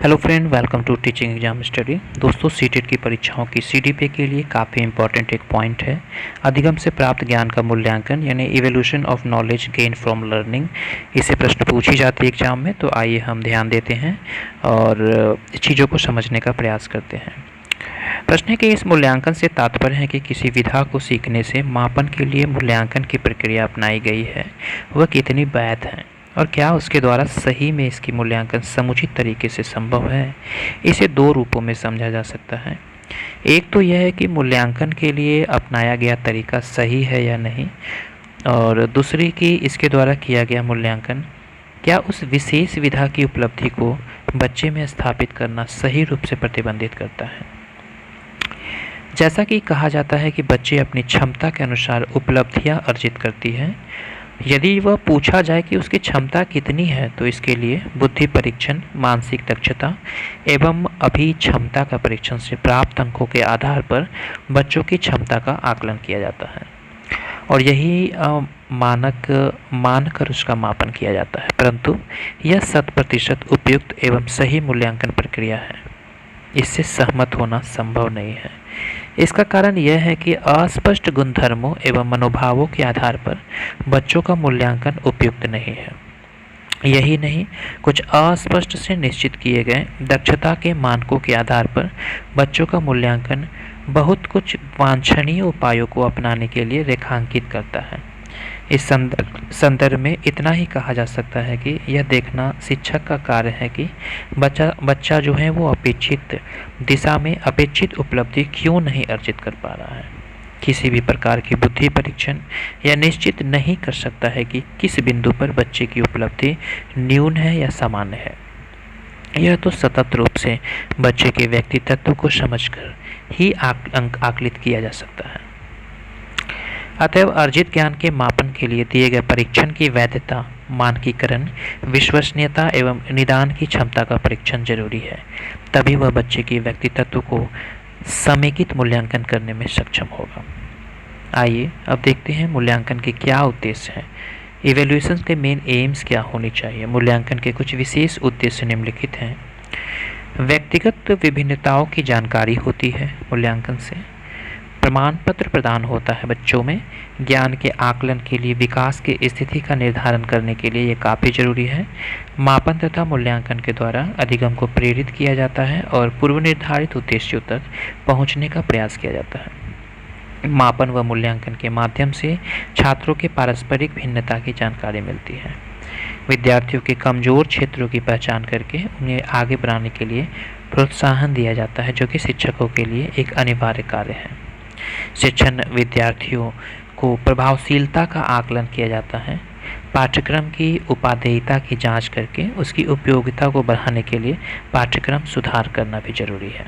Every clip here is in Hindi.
Hello friend, welcome to teaching exam study. दोस्तों, सीटेट की परीक्षाओं की सीडीपी के लिए काफ़ी इंपॉर्टेंट एक पॉइंट है अधिगम से प्राप्त ज्ञान का मूल्यांकन, यानी evolution of knowledge gain from learning. इससे प्रश्न पूछी जाती है एग्जाम में, तो आइए हम ध्यान देते हैं और चीज़ों को समझने का प्रयास करते हैं। प्रश्न है कि इस मूल्यांकन से तात्पर्य है कि किसी विधा को सीखने से मापन के लिए मूल्यांकन की प्रक्रिया अपनाई गई है वह कितनी वैध है और क्या उसके द्वारा सही में इसकी मूल्यांकन समुचित तरीके से संभव है। इसे दो रूपों में समझा जा सकता है। एक तो यह है कि मूल्यांकन के लिए अपनाया गया तरीका सही है या नहीं, और दूसरी कि इसके द्वारा किया गया मूल्यांकन क्या उस विशेष विधा की उपलब्धि को बच्चे में स्थापित करना सही रूप से प्रतिबंधित करता है। जैसा कि कहा जाता है कि बच्चे अपनी क्षमता के अनुसार उपलब्धियां अर्जित करती हैं। यदि वह पूछा जाए कि उसकी क्षमता कितनी है, तो इसके लिए बुद्धि परीक्षण, मानसिक दक्षता एवं अभिक्षमता का परीक्षण से प्राप्त अंकों के आधार पर बच्चों की क्षमता का आकलन किया जाता है और यही मानक मानकर उसका मापन किया जाता है। परंतु यह 100% उपयुक्त एवं सही मूल्यांकन प्रक्रिया है, इससे सहमत होना संभव नहीं है। इसका कारण यह है कि अस्पष्ट गुणधर्मों एवं मनोभावों के आधार पर बच्चों का मूल्यांकन उपयुक्त नहीं है। यही नहीं, कुछ अस्पष्ट से निश्चित किए गए दक्षता के मानकों के आधार पर बच्चों का मूल्यांकन बहुत कुछ वांछनीय उपायों को अपनाने के लिए रेखांकित करता है। इस संदर्भ में इतना ही कहा जा सकता है कि यह देखना शिक्षक का कार्य है कि बच्चा जो है वो अपेक्षित दिशा में अपेक्षित उपलब्धि क्यों नहीं अर्जित कर पा रहा है। किसी भी प्रकार की बुद्धि परीक्षण यह निश्चित नहीं कर सकता है कि किस बिंदु पर बच्चे की उपलब्धि न्यून है या सामान्य है। यह तो सतत रूप से बच्चे के व्यक्तित्व को समझकर ही आकलित किया जा सकता है। अतएव अर्जित ज्ञान के मापन के लिए दिए गए परीक्षण की वैधता, मानकीकरण, विश्वसनीयता एवं निदान की क्षमता का परीक्षण जरूरी है। तभी वह बच्चे की व्यक्तित्व को समेकित मूल्यांकन करने में सक्षम होगा। आइए अब देखते हैं मूल्यांकन के क्या उद्देश्य हैं। इवेल्यूएशन के मेन एम्स क्या होनी चाहिए। मूल्यांकन के कुछ विशेष उद्देश्य निम्नलिखित हैं। व्यक्तिगत विभिन्नताओं की जानकारी होती है मूल्यांकन से। प्रमाण पत्र प्रदान होता है बच्चों में। ज्ञान के आकलन के लिए विकास की स्थिति का निर्धारण करने के लिए ये काफ़ी जरूरी है। मापन तथा मूल्यांकन के द्वारा अधिगम को प्रेरित किया जाता है और पूर्व निर्धारित उद्देश्यों तक पहुंचने का प्रयास किया जाता है। मापन व मूल्यांकन के माध्यम से छात्रों के पारस्परिक भिन्नता की जानकारी मिलती है। विद्यार्थियों के कमजोर क्षेत्रों की पहचान करके उन्हें आगे बढ़ाने के लिए प्रोत्साहन दिया जाता है, जो कि शिक्षकों के लिए एक अनिवार्य कार्य है। शिक्षण विद्यार्थियों को प्रभावशीलता का आकलन किया जाता है। पाठ्यक्रम की उपादेयता की जांच करके उसकी उपयोगिता को बढ़ाने के लिए पाठ्यक्रम सुधार करना भी जरूरी है।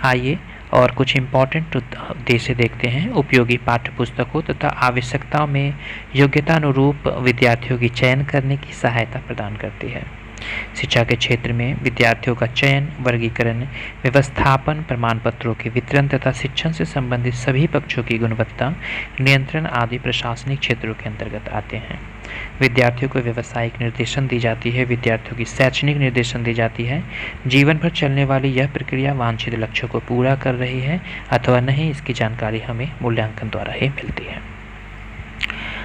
आइए और कुछ इम्पॉर्टेंट उद्देश्य देखते हैं। उपयोगी पाठ्यपुस्तकों तथा आवश्यकताओं में योग्यतानुरूप विद्यार्थियों की चयन करने की सहायता प्रदान करती है। शिक्षा के क्षेत्र में विद्यार्थियों का चयन, वर्गीकरण, व्यवस्थापन, प्रमाण पत्रों के वितरण तथा शिक्षण से संबंधित सभी पक्षों की गुणवत्ता नियंत्रण आदि प्रशासनिक क्षेत्रों के अंतर्गत आते हैं। विद्यार्थियों को व्यावसायिक निर्देशन दी जाती है। विद्यार्थियों की शैक्षणिक निर्देशन दी जाती है। जीवन भर चलने वाली यह प्रक्रिया वांछित लक्ष्यों को पूरा कर रही है अथवा नहीं, इसकी जानकारी हमें मूल्यांकन द्वारा ही मिलती है।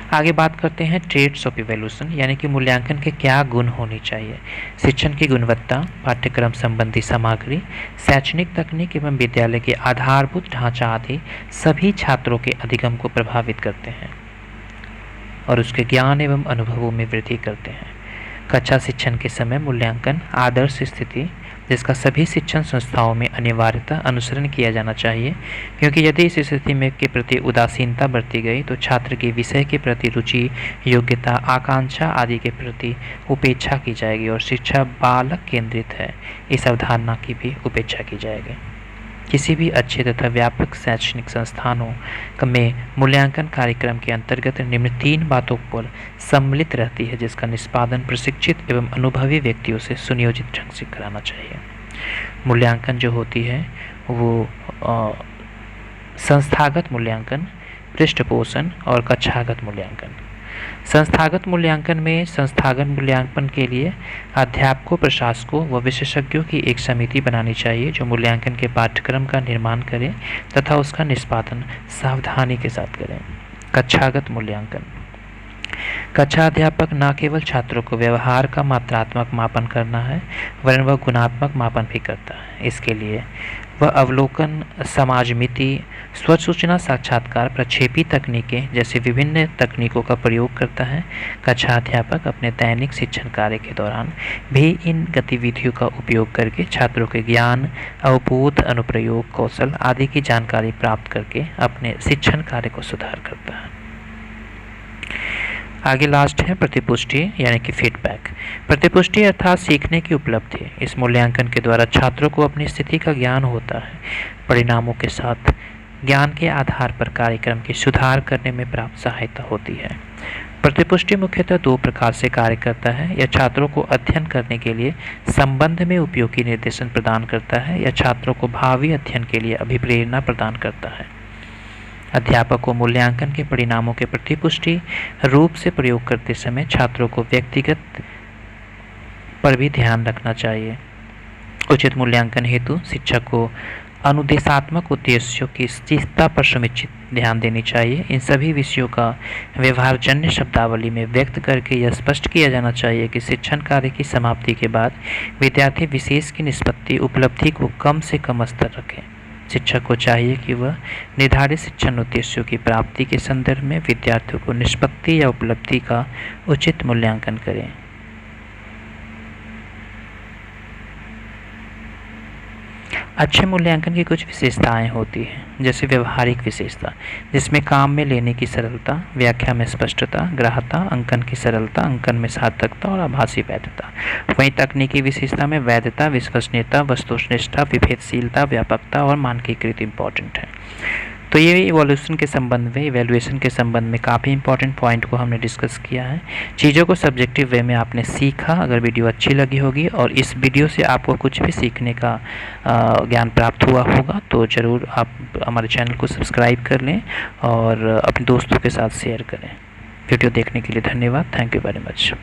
आगे बात करते हैं ट्रेड्स ऑफ इवैल्यूएशन, यानी कि मूल्यांकन के क्या गुण होनी चाहिए। शिक्षण की गुणवत्ता, पाठ्यक्रम संबंधी सामग्री, शैक्षणिक तकनीक एवं विद्यालय के आधारभूत ढांचा आदि सभी छात्रों के अधिगम को प्रभावित करते हैं और उसके ज्ञान एवं अनुभवों में वृद्धि करते हैं। कक्षा शिक्षण के समय मूल्यांकन आदर्श स्थिति जिसका सभी शिक्षण संस्थाओं में अनिवार्यतः अनुसरण किया जाना चाहिए, क्योंकि यदि इस स्थिति में के प्रति उदासीनता बरती गई तो छात्र के विषय के प्रति रुचि, योग्यता, आकांक्षा आदि के प्रति उपेक्षा की जाएगी और शिक्षा बालक केंद्रित है, इस अवधारणा की भी उपेक्षा की जाएगी। किसी भी अच्छे तथा व्यापक शैक्षणिक संस्थानों में मूल्यांकन कार्यक्रम के अंतर्गत निम्न 3 बातों पर सम्मिलित रहती है, जिसका निष्पादन प्रशिक्षित एवं अनुभवी व्यक्तियों से सुनियोजित ढंग से कराना चाहिए। मूल्यांकन जो होती है वो संस्थागत मूल्यांकन, पृष्ठपोषण और कक्षागत मूल्यांकन। संस्थागत मूल्यांकन में संस्थागत मूल्यांकन के लिए अध्यापकों, प्रशासकों व विशेषज्ञों की एक समिति बनानी चाहिए जो मूल्यांकन के पाठ्यक्रम का निर्माण करे तथा उसका निष्पादन सावधानी के साथ करें। कक्षागत मूल्यांकन। कक्षा अध्यापक न केवल छात्रों को व्यवहार का मात्रात्मक मापन करना है वरन वह गुणात्मक मापन भी करता है। इसके लिए वह अवलोकन, समाज मिति, स्वसूचना साक्षात्कार, प्रक्षेपी तकनीकें जैसे विभिन्न तकनीकों का प्रयोग करता है। कक्षा अध्यापक अपने दैनिक शिक्षण कार्य के दौरान भी इन गतिविधियों का उपयोग करके छात्रों के ज्ञान, अवबोध, अनुप्रयोग, कौशल आदि की जानकारी प्राप्त करके अपने शिक्षण कार्य को सुधार करता है। आगे लास्ट है प्रतिपुष्टि यानी कि फीडबैक। प्रतिपुष्टि अर्थात सीखने की उपलब्धि। इस मूल्यांकन के द्वारा छात्रों को अपनी स्थिति का ज्ञान होता है। परिणामों के साथ ज्ञान के आधार पर कार्यक्रम की सुधार करने में प्राप्त सहायता होती है। प्रतिपुष्टि मुख्यतः दो प्रकार से कार्य करता है। यह छात्रों को अध्ययन करने के लिए संबंध में उपयोगी निर्देशन प्रदान करता है या छात्रों को भावी अध्ययन के लिए अभिप्रेरणा प्रदान करता है। अध्यापक को मूल्यांकन के परिणामों के प्रतिपुष्टि रूप से प्रयोग करते समय छात्रों को व्यक्तिगत पर भी ध्यान रखना चाहिए। उचित मूल्यांकन हेतु शिक्षक को अनुदेशात्मक उद्देश्यों की स्थिरता पर समुचित ध्यान देनी चाहिए। इन सभी विषयों का व्यवहारजन्य शब्दावली में व्यक्त करके यह स्पष्ट किया जाना चाहिए कि शिक्षण कार्य की समाप्ति के बाद विद्यार्थी विशेष की निष्पत्ति उपलब्धि को कम से कम स्तर रखें। शिक्षक को चाहिए कि वह निर्धारित शिक्षण उद्देश्यों की प्राप्ति के संदर्भ में विद्यार्थियों को निष्पत्ति या उपलब्धि का उचित मूल्यांकन करें। अच्छे मूल्यांकन की कुछ विशेषताएं होती हैं, जैसे व्यवहारिक विशेषता जिसमें काम में लेने की सरलता, व्याख्या में स्पष्टता, ग्राह्यता, अंकन की सरलता, अंकन में सार्थकता और आभासी वैधता। वहीं तकनीकी विशेषता में वैधता, विश्वसनीयता, वस्तुनिष्ठता, विभेदशीलता, व्यापकता और मानकीकृत इम्पॉर्टेंट है। तो ये इवोल्यूशन के संबंध में, इवैल्यूएशन के संबंध में काफ़ी इंपॉर्टेंट पॉइंट को हमने डिस्कस किया है। चीज़ों को सब्जेक्टिव वे में आपने सीखा। अगर वीडियो अच्छी लगी होगी और इस वीडियो से आपको कुछ भी सीखने का ज्ञान प्राप्त हुआ होगा तो ज़रूर आप हमारे चैनल को सब्सक्राइब कर लें और अपने दोस्तों के साथ शेयर करें। वीडियो देखने के लिए धन्यवाद। Thank you very much.